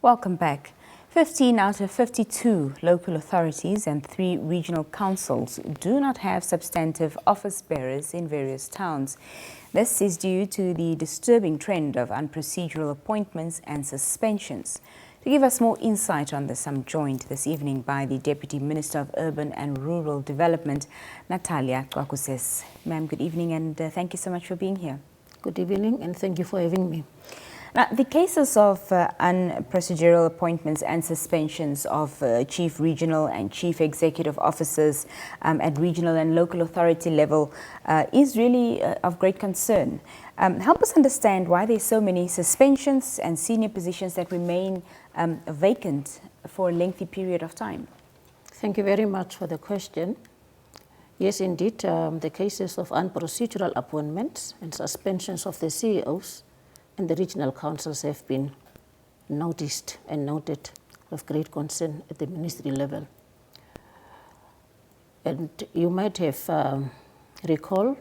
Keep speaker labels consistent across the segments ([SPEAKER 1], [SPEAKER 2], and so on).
[SPEAKER 1] Welcome back. 15 out of 52 local authorities and 3 regional councils do not have substantive office bearers in various towns. This is due to the disturbing trend of unprocedural appointments and suspensions. To give us more insight on this, I'm joined this evening by the Deputy Minister of Urban and Rural Development, Natalia. Goagoses. Ma'am, good evening and thank you so much for being here.
[SPEAKER 2] Good evening and thank you for having me.
[SPEAKER 1] Now, the cases of unprocedural appointments and suspensions of chief regional and chief executive officers at regional and local authority level is really of great concern. Help us understand why there's so many suspensions and senior positions that remain vacant for a lengthy period of time.
[SPEAKER 2] Thank you very much for the question. Yes, indeed, the cases of unprocedural appointments and suspensions of the CEOs and the regional councils have been noticed and noted with great concern at the ministry level. And you might have recalled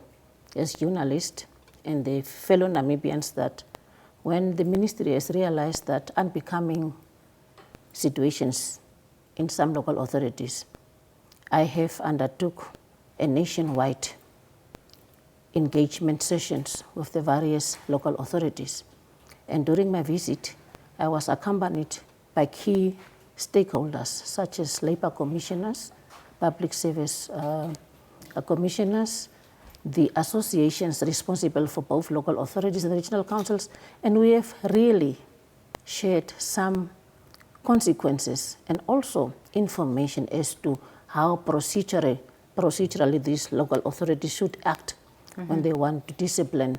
[SPEAKER 2] as journalists and the fellow Namibians that when the ministry has realized that unbecoming situations in some local authorities, I have undertook a nationwide engagement sessions with the various local authorities. And during my visit, I was accompanied by key stakeholders such as labor commissioners, public service commissioners, the associations responsible for both local authorities and regional councils, and we have really shared some consequences and also information as to how procedurally these local authorities should act when they want to discipline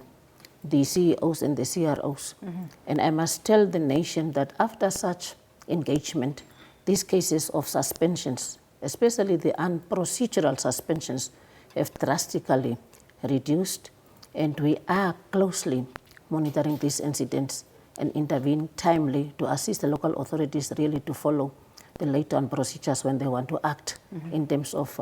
[SPEAKER 2] the CEOs and the CROs. And I must tell the nation that after such engagement, these cases of suspensions, especially the unprocedural suspensions, have drastically reduced, and we are closely monitoring these incidents and intervene timely to assist the local authorities really to follow the laid-down procedures when they want to act in terms of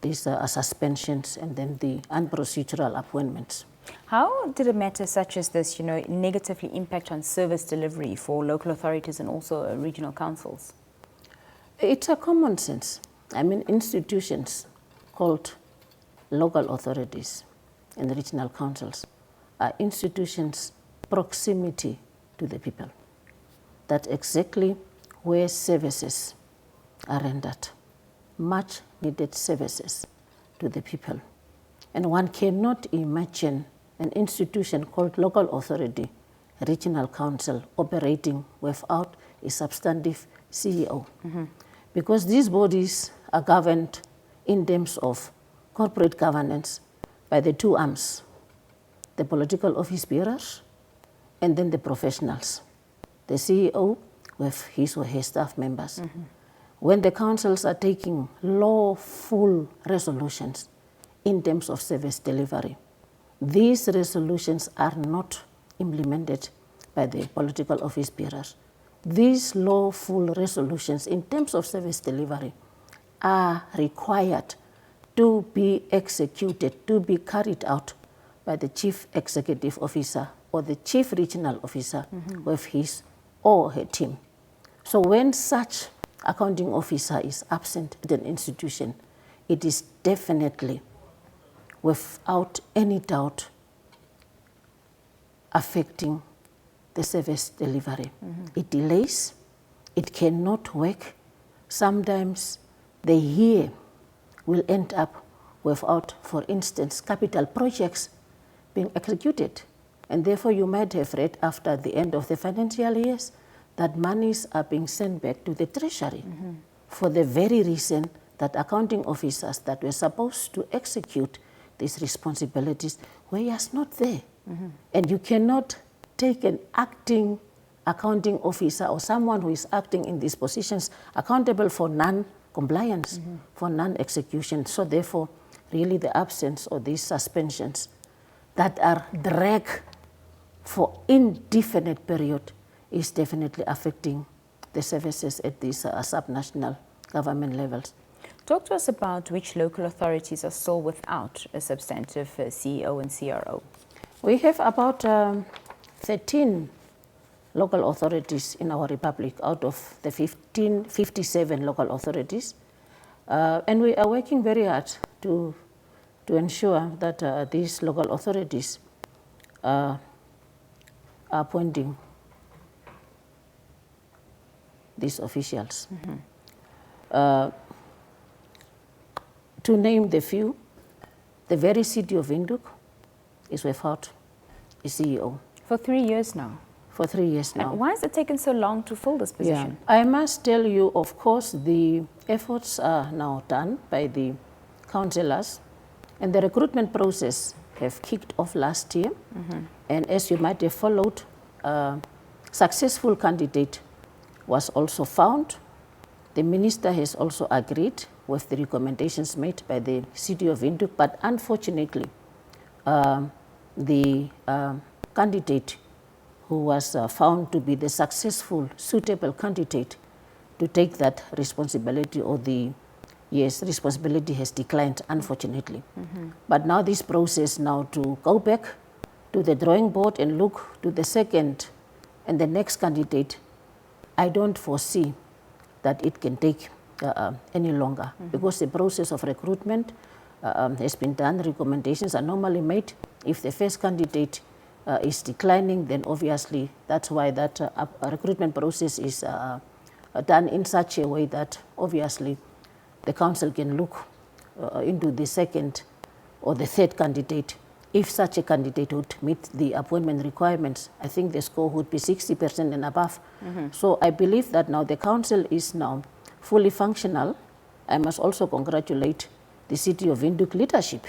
[SPEAKER 2] these suspensions and then the unprocedural appointments.
[SPEAKER 1] How did a matter such as this, negatively impact on service delivery for local authorities and also regional councils?
[SPEAKER 2] It's a common sense. I mean, institutions called local authorities and regional councils are institutions proximity to the people. That's exactly where services are rendered. Much needed services to the people. And one cannot imagine an institution called local authority, regional council, operating without a substantive CEO. Because these bodies are governed in terms of corporate governance by the 2 arms, the political office bearers and then the professionals, the CEO with his or her staff members. When the councils are taking lawful resolutions in terms of service delivery, these resolutions are not implemented by the political office bearers. These lawful resolutions in terms of service delivery are required to be executed, to be carried out by the chief executive officer or the chief regional officer with his or her team. So when such accounting officer is absent at an institution, it is definitely, without any doubt, affecting the service delivery. It delays, it cannot work. Sometimes the year will end up without, for instance, capital projects being executed. And therefore you might have read after the end of the financial years that monies are being sent back to the treasury for the very reason that accounting officers that were supposed to execute these responsibilities were just not there. And you cannot take an acting accounting officer or someone who is acting in these positions accountable for non-compliance, for non-execution. So therefore, really the absence of these suspensions that are dragged for indefinite period is definitely affecting the services at these subnational government levels.
[SPEAKER 1] Talk to us about which local authorities are still without a substantive CEO and CRO.
[SPEAKER 2] We have about 13 local authorities in our republic out of the 57 local authorities. And we are working very hard to ensure that these local authorities are appointing these officials. To name the few, the very city of Windhoek is without a CEO.
[SPEAKER 1] For 3 years now?
[SPEAKER 2] For 3 years now.
[SPEAKER 1] And why has it taken so long to fill this position?
[SPEAKER 2] Yeah. I must tell you, of course, the efforts are now done by the councillors, and the recruitment process have kicked off last year. And as you might have followed, a successful candidate was also found. The minister has also agreed with the recommendations made by the city of Windhoek, but unfortunately, the candidate who was found to be the successful, suitable candidate to take that responsibility, or the responsibility has declined, unfortunately. But now this process now to go back to the drawing board and look to the second and the next candidate, I don't foresee that it can take any longer, because the process of recruitment has been done. Recommendations are normally made. If the first candidate is declining, then obviously that's why that recruitment process is done in such a way that obviously the council can look into the second or the third candidate. If such a candidate would meet the appointment requirements, I think the score would be 60% and above. So I believe that now the council is now fully functional. I must also congratulate the city of Windhoek leadership.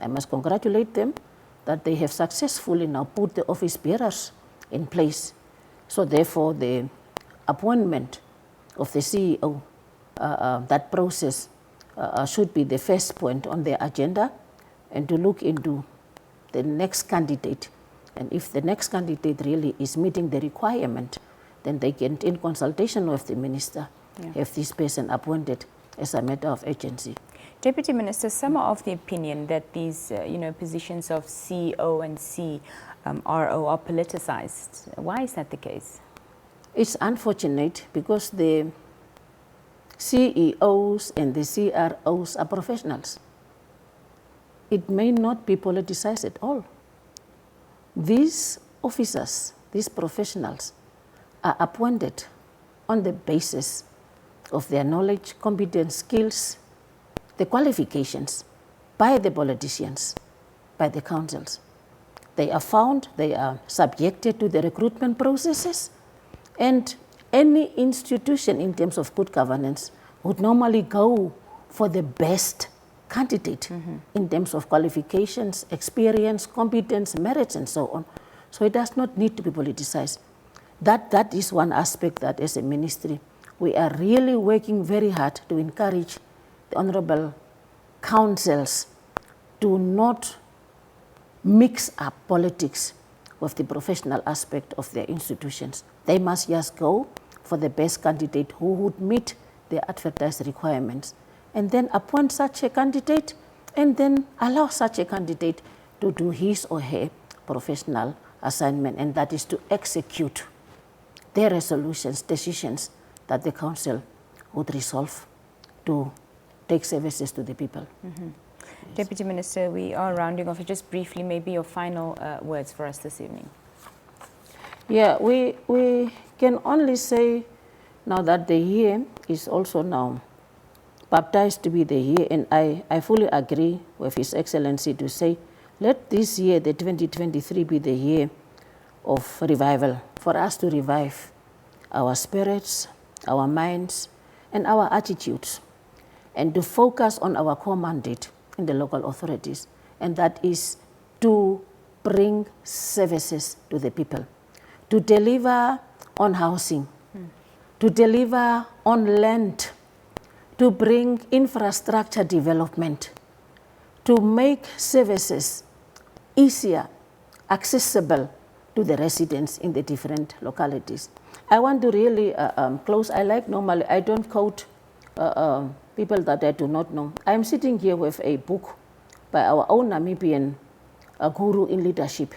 [SPEAKER 2] I must congratulate them that they have successfully now put the office bearers in place. So therefore the appointment of the CEO, that process should be the first point on their agenda, and to look into the next candidate. And if the next candidate really is meeting the requirement, then they can, in consultation with the minister, have this person appointed as a matter of urgency.
[SPEAKER 1] Deputy Minister, some are of the opinion that these positions of CEO and CRO are politicized. Why is that the case?
[SPEAKER 2] It's unfortunate because the CEOs and the CROs are professionals. It may not be politicized at all. These officers, these professionals, are appointed on the basis of their knowledge, competence, skills, the qualifications by the politicians, by the councils. They are found, they are subjected to the recruitment processes, and any institution in terms of good governance would normally go for the best candidate in terms of qualifications, experience, competence, merits, and so on. So it does not need to be politicized. That is one aspect that as a ministry, we are really working very hard to encourage the honorable councils to not mix up politics with the professional aspect of their institutions. They must just go for the best candidate who would meet the advertised requirements, and then appoint such a candidate, and then allow such a candidate to do his or her professional assignment, and that is to execute their resolutions, decisions that the council would resolve to take services to the people.
[SPEAKER 1] Deputy Minister, we are rounding off. Just briefly, maybe your final words for us this evening.
[SPEAKER 2] Yeah, we can only say now that the year is also now baptized to be the year, and I fully agree with His Excellency to say, let this year, the 2023, be the year of revival, for us to revive our spirits, our minds, and our attitudes, and to focus on our core mandate in the local authorities, and that is to bring services to the people, to deliver on housing, to deliver on land, to bring infrastructure development, to make services easier, accessible to the residents in the different localities. I want to really close. Normally, I don't quote people that I do not know. I'm sitting here with a book by our own Namibian guru in leadership,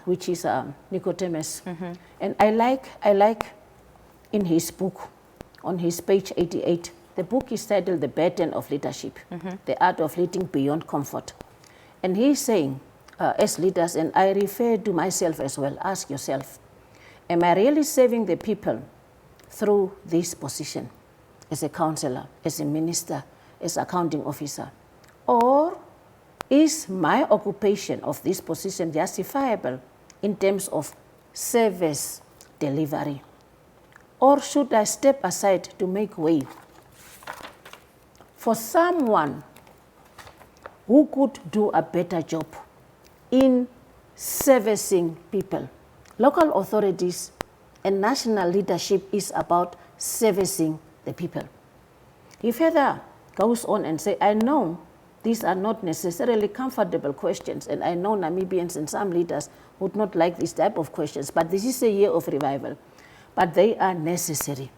[SPEAKER 2] which is Nicodemus. And I like in his book, on his page 88, the book is titled The Burden of Leadership, The Art of Leading Beyond Comfort. And he's saying, as leaders, and I refer to myself as well, ask yourself, am I really serving the people through this position as a counselor, as a minister, as accounting officer? Or is my occupation of this position justifiable in terms of service delivery? Or should I step aside to make way for someone who could do a better job in servicing people? Local authorities and national leadership is about servicing the people. He further goes on and say, I know these are not necessarily comfortable questions, and I know Namibians and some leaders would not like this type of questions, but this is a year of revival. But they are necessary.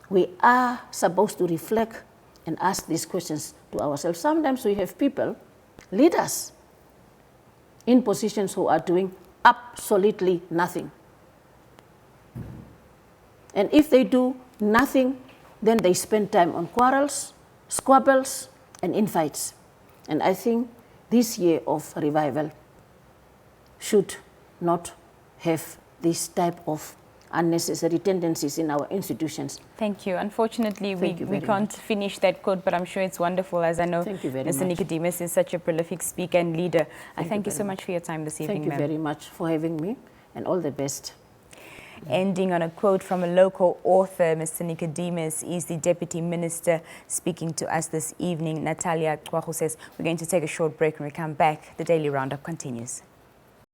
[SPEAKER 2] We are supposed to reflect and ask these questions to ourselves. Sometimes we have people, leaders, in positions who are doing absolutely nothing. And if they do nothing, then they spend time on quarrels, squabbles, and infights. And I think this year of revival should not have this type of unnecessary tendencies in our institutions.
[SPEAKER 1] Thank you. Unfortunately, we can't finish that quote, but I'm sure it's wonderful, as I know Mr. Nicodemus is such a prolific speaker and leader. I thank you so much for your time this evening,
[SPEAKER 2] Thank you very much for having me, and all the best.
[SPEAKER 1] Ending on a quote from a local author, Mr. Nicodemus is the Deputy Minister speaking to us this evening, Natalia. Goagoses. We're going to take a short break. When we come back, the Daily Roundup continues.